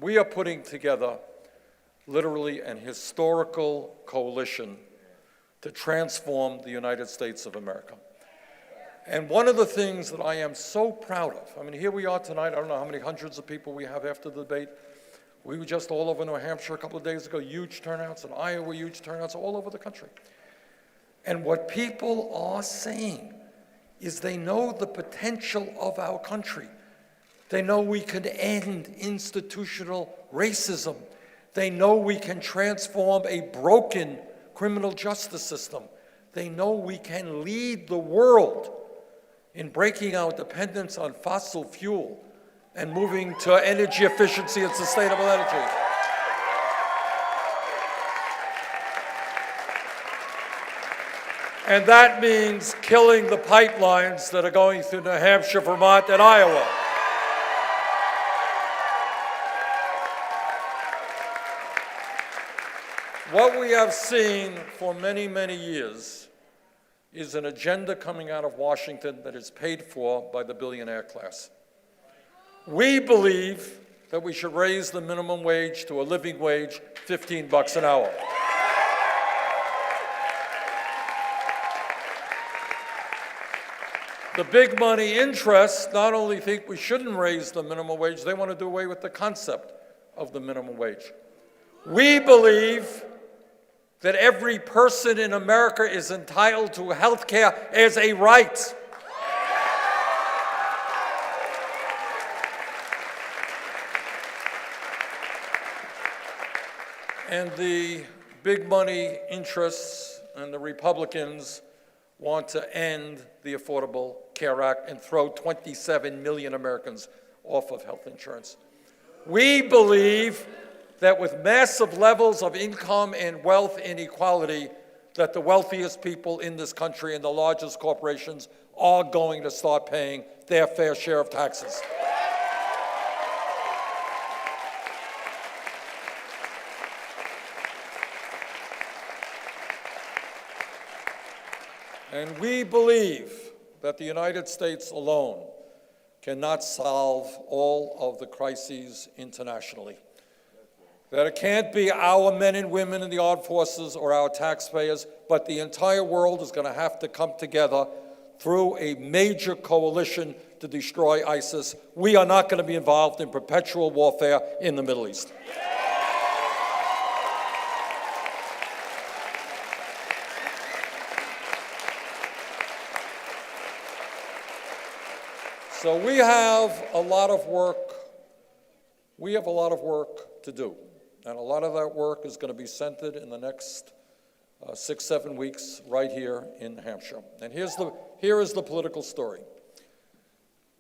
we are putting together literally an historical coalition to transform the United States of America. And one of the things that I am so proud of, I mean, here we are tonight, I don't know how many hundreds of people we have after the debate. We were just all over New Hampshire a couple of days ago, huge turnouts, in Iowa, huge turnouts, all over the country. And what people are saying is they know the potential of our country. They know we can end institutional racism. They know we can transform a broken criminal justice system. They know we can lead the world in breaking our dependence on fossil fuel and moving to energy efficiency and sustainable energy. And that means killing the pipelines that are going through New Hampshire, Vermont, and Iowa. What we have seen for many, many years is an agenda coming out of Washington that is paid for by the billionaire class. We believe that we should raise the minimum wage to a living wage, $15 an hour. The big money interests not only think we shouldn't raise the minimum wage, they want to do away with the concept of the minimum wage. We believe that every person in America is entitled to health care as a right. And the big money interests and the Republicans want to end the Affordable Care Act and throw 27 million Americans off of health insurance. We believe that with massive levels of income and wealth inequality, that the wealthiest people in this country and the largest corporations are going to start paying their fair share of taxes. And we believe that the United States alone cannot solve all of the crises internationally. That it can't be our men and women in the armed forces or our taxpayers, but the entire world is going to have to come together through a major coalition to destroy ISIS. We are not going to be involved in perpetual warfare in the Middle East. So we have a lot of work. We have a lot of work to do. And a lot of that work is going to be centered in the next 6-7 weeks right here in Hampshire. And here is the political story.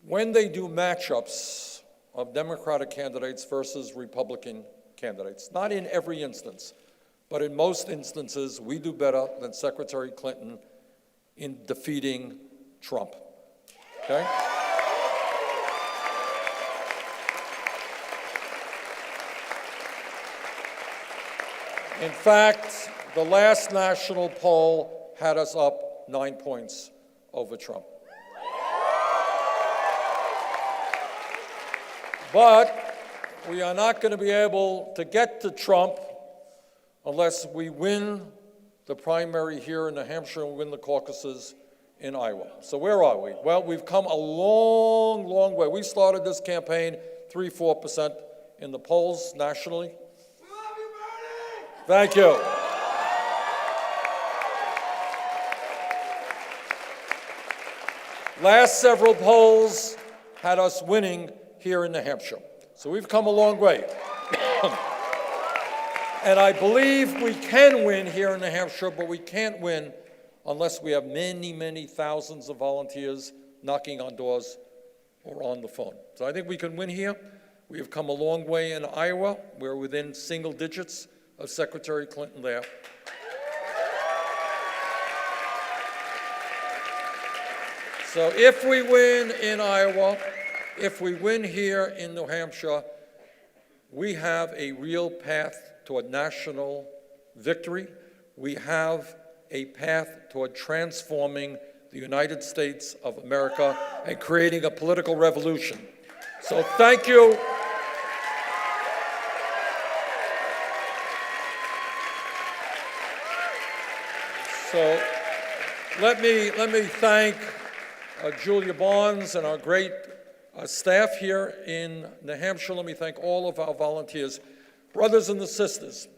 When they do matchups of Democratic candidates versus Republican candidates, not in every instance, but in most instances, we do better than Secretary Clinton in defeating Trump. Okay? In fact, the last national poll had us up 9 points over Trump. But we are not going to be able to get to Trump unless we win the primary here in New Hampshire and win the caucuses in Iowa. So where are we? Well, we've come a long, long way. We started this campaign 3-4% in the polls nationally. Thank you. Last several polls had us winning here in New Hampshire. So we've come a long way. And I believe we can win here in New Hampshire, but we can't win unless we have many, many thousands of volunteers knocking on doors or on the phone. So I think we can win here. We have come a long way in Iowa. We're within single digits of Secretary Clinton there. So if we win in Iowa, if we win here in New Hampshire, we have a real path toward national victory. We have a path toward transforming the United States of America and creating a political revolution. So thank you. So let me thank Julia Barnes and our great staff here in New Hampshire. Let me thank all of our volunteers. Brothers and sisters,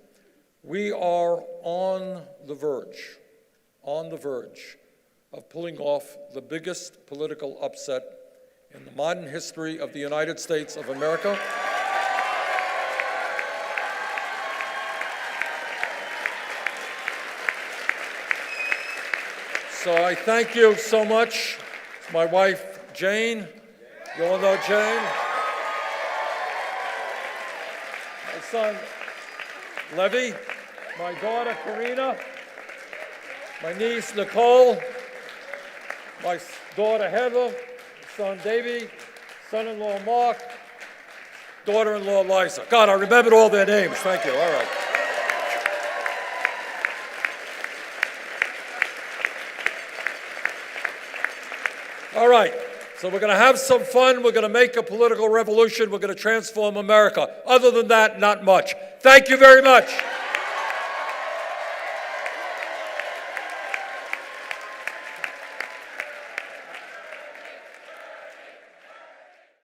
we are on the verge of pulling off the biggest political upset in the modern history of the United States of America. So I thank you so much. My wife, Jane. You all know Jane. My son, Levy. My daughter, Karina. My niece, Nicole. My daughter, Heather. Son, Davey. Son-in-law, Mark. Daughter-in-law, Liza. God, I remembered all their names. Thank you. All right. All right, so we're going to have some fun. We're going to make a political revolution. We're going to transform America. Other than that, not much. Thank you very much.